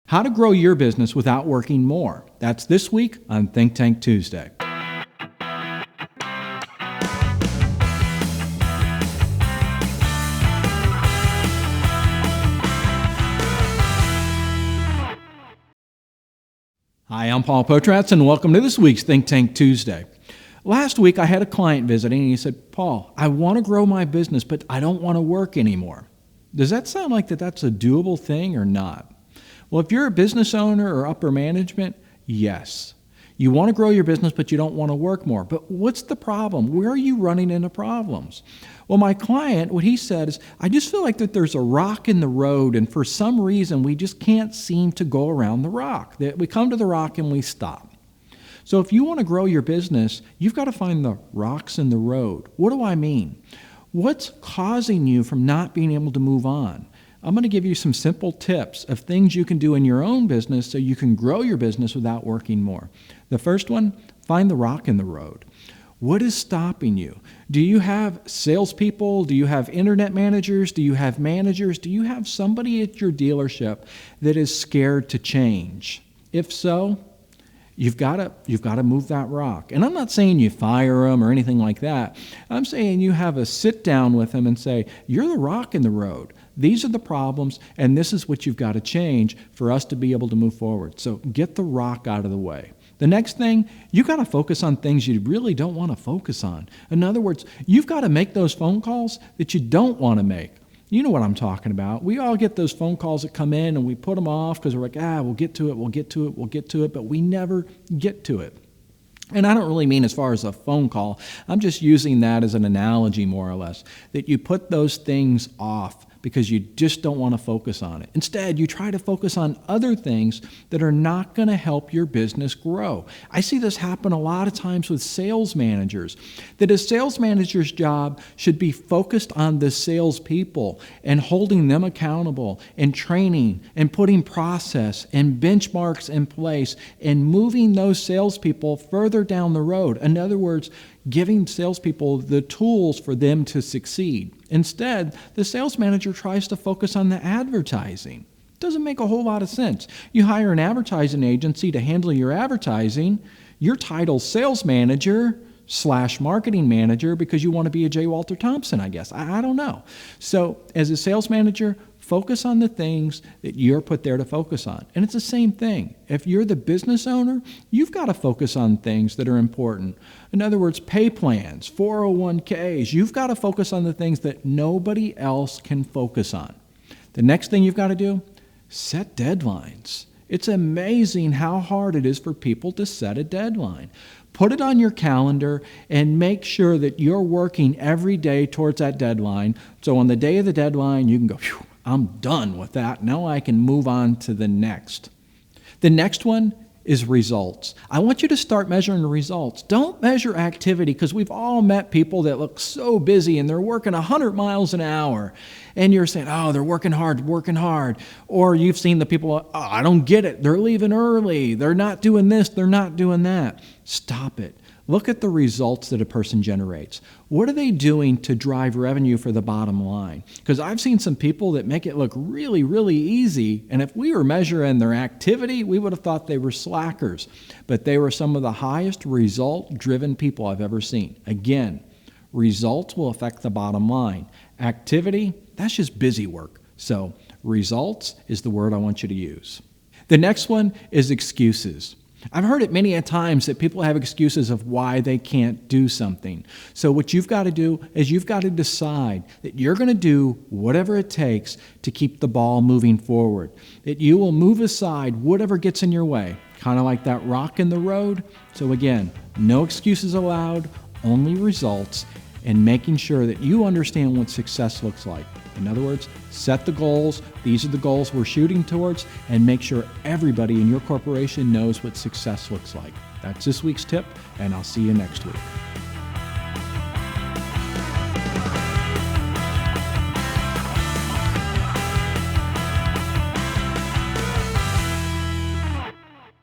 How to grow your business without working more. That's this week on Think Tank Tuesday. Hi, I'm Paul Potratz, and welcome to this week's Think Tank Tuesday. Last week, I had a client visiting, and he said, Paul, I want to grow my business, but I don't want to work anymore. Does that sound like that's a doable thing or not? Well, if you're a business owner or upper management, yes. You want to grow your business, but you don't want to work more. But what's the problem? Where are you running into problems? Well, my client, what he said is, I just feel like that there's a rock in the road, and for some reason, we just can't seem to go around the rock. That we come to the rock and we stop. So if you want to grow your business, you've got to find the rocks in the road. What do I mean? What's causing you from not being able to move on? I'm going to give you some simple tips of things you can do in your own business so you can grow your business without working more. The first one, find the rock in the road. What is stopping you? Do you have salespeople? Do you have internet managers? Do you have managers? Do you have somebody at your dealership that is scared to change? If so, you've got to move that rock. And I'm not saying you fire them or anything like that. I'm saying you have a sit down with them and say, you're the rock in the road. These are the problems, and this is what you've got to change for us to be able to move forward. So get the rock out of the way. The next thing, you've got to focus on things you really don't want to focus on. In other words, you've got to make those phone calls that you don't want to make. You know what I'm talking about. We all get those phone calls that come in and we put them off because we're like, we'll get to it, but we never get to it. And I don't really mean as far as a phone call. I'm just using that as an analogy, more or less, that you put those things off because you just don't want to focus on it. Instead, you try to focus on other things that are not going to help your business grow. I see this happen a lot of times with sales managers, that a sales manager's job should be focused on the salespeople and holding them accountable and training and putting process and benchmarks in place and moving those salespeople further down the road. In other words, giving salespeople the tools for them to succeed. Instead, the sales manager tries to focus on the advertising. Doesn't make a whole lot of sense. You hire an advertising agency to handle your advertising. Your title's sales manager / marketing manager because you want to be a J. Walter Thompson, I guess. I don't know. So as a sales manager, focus on the things that you're put there to focus on. And it's the same thing. If you're the business owner, you've got to focus on things that are important. In other words, pay plans, 401ks. You've got to focus on the things that nobody else can focus on. The next thing you've got to do, set deadlines. It's amazing how hard it is for people to set a deadline. Put it on your calendar and make sure that you're working every day towards that deadline. So on the day of the deadline, you can go, phew, I'm done with that. Now I can move on to the next. The next one is results. I want you to start measuring the results. Don't measure activity, because we've all met people that look so busy and they're working 100 miles an hour. And you're saying, they're working hard. Or you've seen the people, I don't get it. They're leaving early. They're not doing this. They're not doing that. Stop it. Look at the results that a person generates. What are they doing to drive revenue for the bottom line? Because I've seen some people that make it look really, really easy, and if we were measuring their activity, we would have thought they were slackers. But they were some of the highest result-driven people I've ever seen. Again, results will affect the bottom line. Activity, that's just busy work. So results is the word I want you to use. The next one is excuses. I've heard it many a times that people have excuses of why they can't do something. So what you've got to do is you've got to decide that you're going to do whatever it takes to keep the ball moving forward, that you will move aside whatever gets in your way, kind of like that rock in the road. So again, no excuses allowed, only results, and making sure that you understand what success looks like. In other words, set the goals. These are the goals we're shooting towards, and make sure everybody in your corporation knows what success looks like. That's this week's tip, and I'll see you next week.